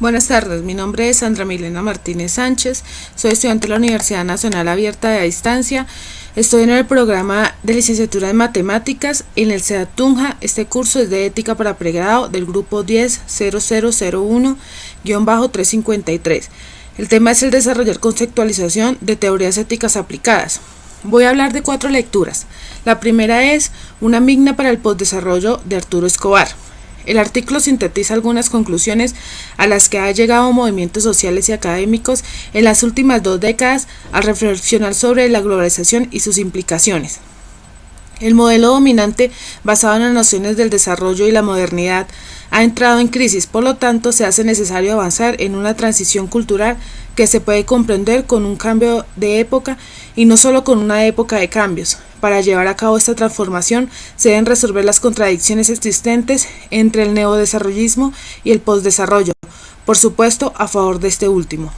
Buenas tardes, mi nombre es Sandra Milena Martínez Sánchez, soy estudiante de la Universidad Nacional Abierta de Distancia, estoy en el programa de licenciatura en Matemáticas en el CEDAT Tunja. Este curso es de ética para pregrado del grupo 10.0001-353. El tema es el desarrollar conceptualización de teorías éticas aplicadas. Voy a hablar de 4 lecturas. La primera es Una migna para el postdesarrollo de Arturo Escobar. El artículo sintetiza algunas conclusiones a las que han llegado movimientos sociales y académicos en las últimas 2 décadas al reflexionar sobre la globalización y sus implicaciones. El modelo dominante, basado en las nociones del desarrollo y la modernidad, ha entrado en crisis, por lo tanto se hace necesario avanzar en una transición cultural que se puede comprender con un cambio de época y no solo con una época de cambios. Para llevar a cabo esta transformación se deben resolver las contradicciones existentes entre el neodesarrollismo y el postdesarrollo, por supuesto a favor de este último.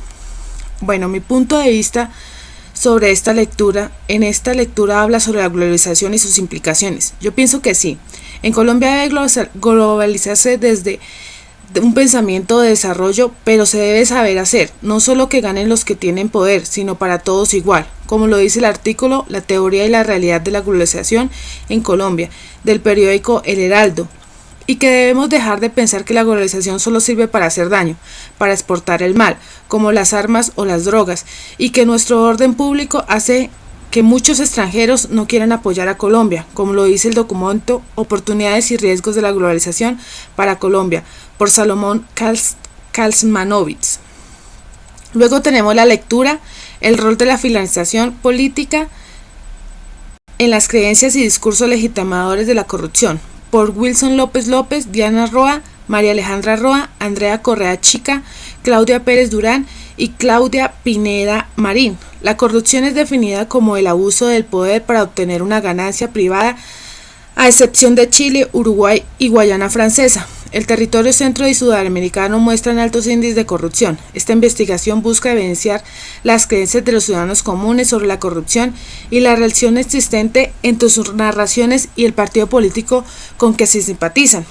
Bueno, mi punto de vista sobre esta lectura, habla sobre la globalización y sus implicaciones. Yo pienso que sí. En Colombia debe globalizarse desde un pensamiento de desarrollo, pero se debe saber hacer, no solo que ganen los que tienen poder, sino para todos igual, como lo dice el artículo La teoría y la realidad de la globalización en Colombia, del periódico El Heraldo, y que debemos dejar de pensar que la globalización solo sirve para hacer daño, para exportar el mal, como las armas o las drogas, y que nuestro orden público hace que muchos extranjeros no quieran apoyar a Colombia, como lo dice el documento Oportunidades y riesgos de la globalización para Colombia, por Salomón Kalsmanovitz. Luego tenemos la lectura El rol de la financiación política en las creencias y discursos legitimadores de la corrupción, por Wilson López López, Diana Roa, María Alejandra Roa, Andrea Correa Chica, Claudia Pérez Durán y Claudia Pineda Marín. La corrupción es definida como el abuso del poder para obtener una ganancia privada, a excepción de Chile, Uruguay y Guayana Francesa. El territorio centro y sudamericano muestran altos índices de corrupción. Esta investigación busca evidenciar las creencias de los ciudadanos comunes sobre la corrupción y la relación existente entre sus narraciones y el partido político con que se simpatizan.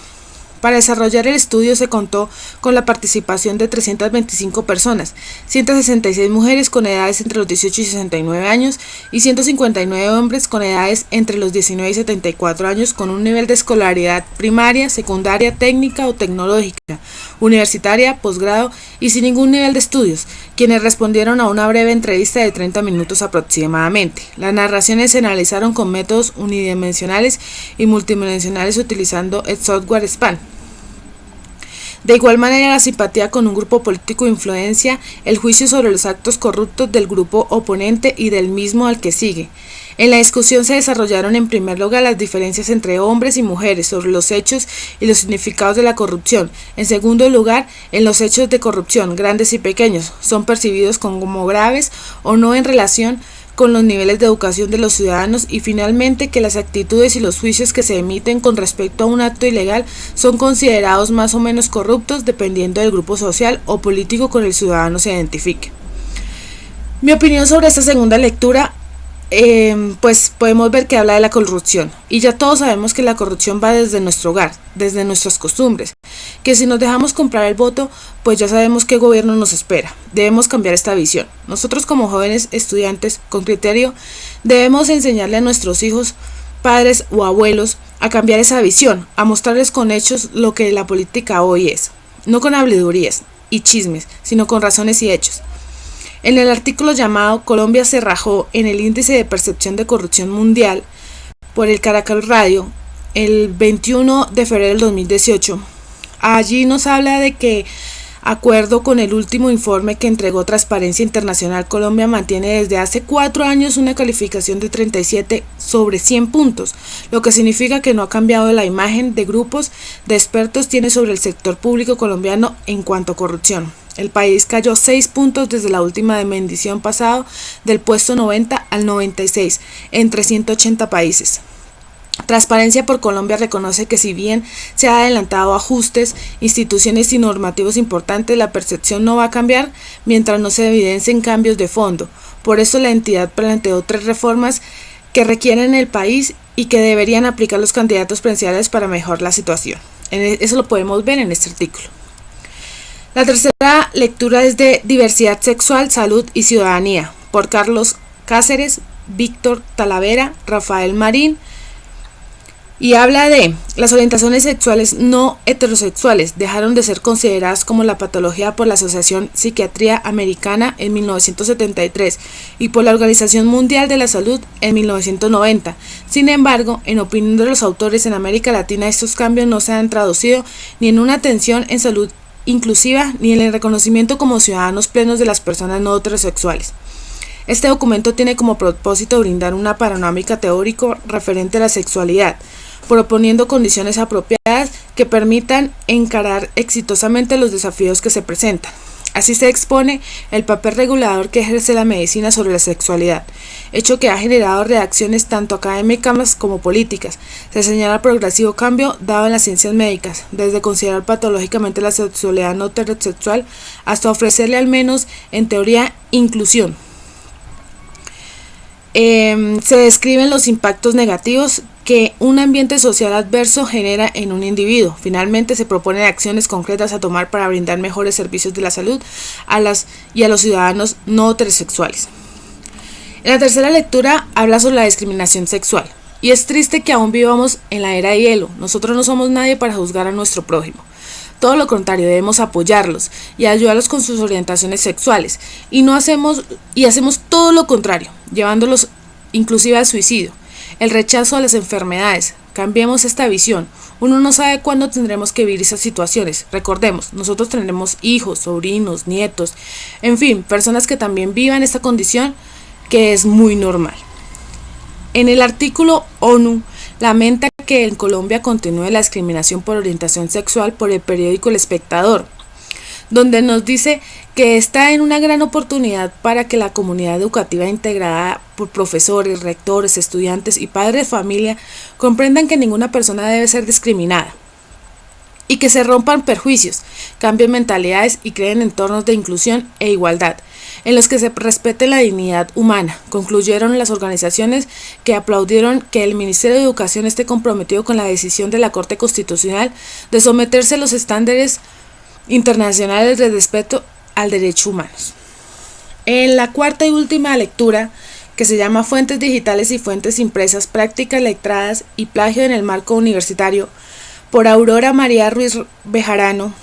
Para desarrollar el estudio se contó con la participación de 325 personas, 166 mujeres con edades entre los 18 y 69 años y 159 hombres con edades entre los 19 y 74 años con un nivel de escolaridad primaria, secundaria, técnica o tecnológica, universitaria, posgrado y sin ningún nivel de estudios, quienes respondieron a una breve entrevista de 30 minutos aproximadamente. Las narraciones se analizaron con métodos unidimensionales y multidimensionales utilizando el software SPAN. De igual manera, la simpatía con un grupo político influencia el juicio sobre los actos corruptos del grupo oponente y del mismo al que sigue. En la discusión se desarrollaron en primer lugar las diferencias entre hombres y mujeres sobre los hechos y los significados de la corrupción. En segundo lugar, en los hechos de corrupción, grandes y pequeños, son percibidos como graves o no en relación con los niveles de educación de los ciudadanos, y finalmente que las actitudes y los juicios que se emiten con respecto a un acto ilegal son considerados más o menos corruptos dependiendo del grupo social o político con el ciudadano se identifique. Mi opinión sobre esta segunda lectura, pues podemos ver que habla de la corrupción, y ya todos sabemos que la corrupción va desde nuestro hogar, desde nuestras costumbres, que si nos dejamos comprar el voto, pues ya sabemos qué gobierno nos espera. Debemos cambiar esta visión. Nosotros como jóvenes estudiantes con criterio debemos enseñarle a nuestros hijos, padres o abuelos a cambiar esa visión, a mostrarles con hechos lo que la política hoy es, no con habladurías y chismes, sino con razones y hechos. En el artículo llamado Colombia se rajó en el índice de percepción de corrupción mundial por el Caracol Radio el 21 de febrero del 2018, allí nos habla de que, acuerdo con el último informe que entregó Transparencia Internacional, Colombia mantiene desde hace 4 años una calificación de 37 sobre 100 puntos, lo que significa que no ha cambiado la imagen de grupos de expertos tiene sobre el sector público colombiano en cuanto a corrupción. El país cayó 6 puntos desde la última medición pasado del puesto 90 al 96 entre 180 países. Transparencia por Colombia reconoce que si bien se han adelantado ajustes, instituciones y normativos importantes, la percepción no va a cambiar mientras no se evidencien cambios de fondo. Por eso la entidad planteó 3 reformas que requieren el país y que deberían aplicar los candidatos presidenciales para mejorar la situación. Eso lo podemos ver en este artículo. La tercera lectura es de Diversidad Sexual, Salud y Ciudadanía, por Carlos Cáceres, Víctor Talavera, Rafael Marín, y habla de las orientaciones sexuales no heterosexuales dejaron de ser consideradas como la patología por la Asociación Psiquiatría Americana en 1973 y por la Organización Mundial de la Salud en 1990. Sin embargo, en opinión de los autores, en América Latina estos cambios no se han traducido ni en una atención en salud inclusiva ni en el reconocimiento como ciudadanos plenos de las personas no heterosexuales. Este documento tiene como propósito brindar una panorámica teórico referente a la sexualidad, proponiendo condiciones apropiadas que permitan encarar exitosamente los desafíos que se presentan. Así se expone el papel regulador que ejerce la medicina sobre la sexualidad, hecho que ha generado reacciones tanto académicas como políticas. Se señala el progresivo cambio dado en las ciencias médicas, desde considerar patológicamente la sexualidad no heterosexual hasta ofrecerle al menos en teoría inclusión. Se describen los impactos negativos que un ambiente social adverso genera en un individuo. Finalmente, se proponen acciones concretas a tomar para brindar mejores servicios de la salud a los ciudadanos no heterosexuales. En la tercera lectura habla sobre la discriminación sexual. Y es triste que aún vivamos en la era de hielo. Nosotros no somos nadie para juzgar a nuestro prójimo. Todo lo contrario, debemos apoyarlos y ayudarlos con sus orientaciones sexuales. Y hacemos todo lo contrario, llevándolos inclusive al suicidio. El rechazo a las enfermedades. Cambiemos esta visión. Uno no sabe cuándo tendremos que vivir esas situaciones. Recordemos, nosotros tendremos hijos, sobrinos, nietos, en fin, personas que también vivan esta condición que es muy normal. En el artículo ONU lamenta que en Colombia continúe la discriminación por orientación sexual por el periódico El Espectador, donde nos dice que está en una gran oportunidad para que la comunidad educativa integrada por profesores, rectores, estudiantes y padres de familia comprendan que ninguna persona debe ser discriminada y que se rompan perjuicios, cambien mentalidades y creen entornos de inclusión e igualdad, en los que se respete la dignidad humana. Concluyeron las organizaciones que aplaudieron que el Ministerio de Educación esté comprometido con la decisión de la Corte Constitucional de someterse a los estándares internacionales de respeto al derecho humanos. En la cuarta y última lectura, que se llama Fuentes digitales y fuentes impresas, prácticas letradas y plagio en el marco universitario, por Aurora María Ruiz Bejarano,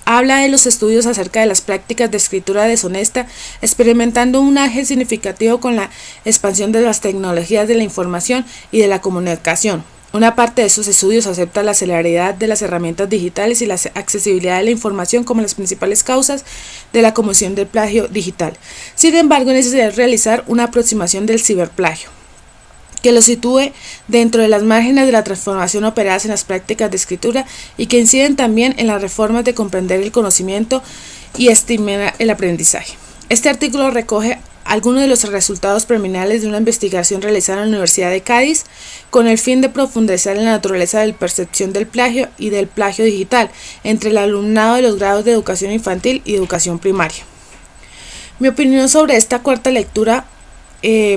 habla de los estudios acerca de las prácticas de escritura deshonesta, experimentando un auge significativo con la expansión de las tecnologías de la información y de la comunicación. Una parte de esos estudios acepta la celeridad de las herramientas digitales y la accesibilidad de la información como las principales causas de la comisión del plagio digital. Sin embargo, es necesario realizar una aproximación del ciberplagio, que lo sitúe dentro de las márgenes de la transformación operadas en las prácticas de escritura y que inciden también en las reformas de comprender el conocimiento y estimar el aprendizaje. Este artículo recoge algunos de los resultados preliminares de una investigación realizada en la Universidad de Cádiz con el fin de profundizar en la naturaleza de la percepción del plagio y del plagio digital entre el alumnado de los grados de educación infantil y educación primaria. Mi opinión sobre esta cuarta lectura,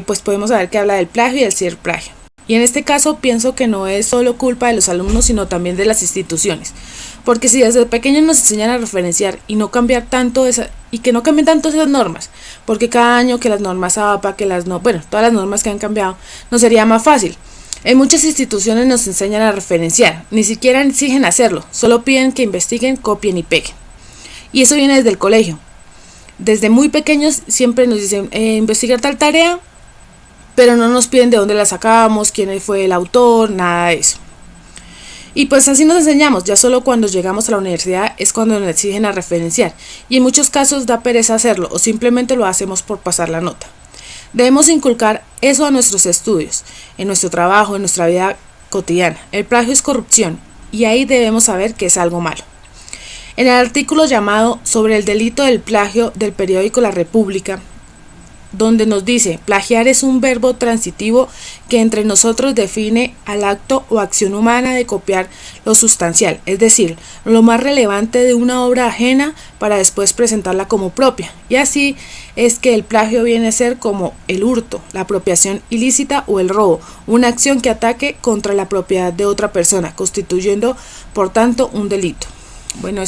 pues podemos saber que habla del plagio y del ciberplagio. Y en este caso pienso que no es solo culpa de los alumnos, sino también de las instituciones. Porque si desde pequeños nos enseñan a referenciar y no cambiar tanto que no cambien tanto esas normas, porque cada año que las normas APA, todas las normas que han cambiado, nos sería más fácil. En muchas instituciones nos enseñan a referenciar, ni siquiera exigen hacerlo, solo piden que investiguen, copien y peguen. Y eso viene desde el colegio. Desde muy pequeños siempre nos dicen investigar tal tarea, pero no nos piden de dónde la sacamos, quién fue el autor, nada de eso. Y pues así nos enseñamos, ya solo cuando llegamos a la universidad es cuando nos exigen a referenciar, y en muchos casos da pereza hacerlo o simplemente lo hacemos por pasar la nota. Debemos inculcar eso a nuestros estudios, en nuestro trabajo, en nuestra vida cotidiana. El plagio es corrupción y ahí debemos saber que es algo malo. En el artículo llamado Sobre el delito del plagio del periódico La República, donde nos dice, plagiar es un verbo transitivo que entre nosotros define al acto o acción humana de copiar lo sustancial, es decir, lo más relevante de una obra ajena para después presentarla como propia. Y así es que el plagio viene a ser como el hurto, la apropiación ilícita o el robo, una acción que ataque contra la propiedad de otra persona, constituyendo por tanto un delito. Bueno,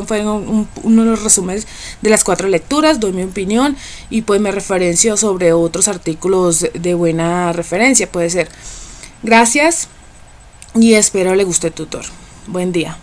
fueron uno de los resúmenes de las 4 lecturas, doy mi opinión y pues me referencio sobre otros artículos de buena referencia, puede ser. Gracias y espero le guste el tutor. Buen día.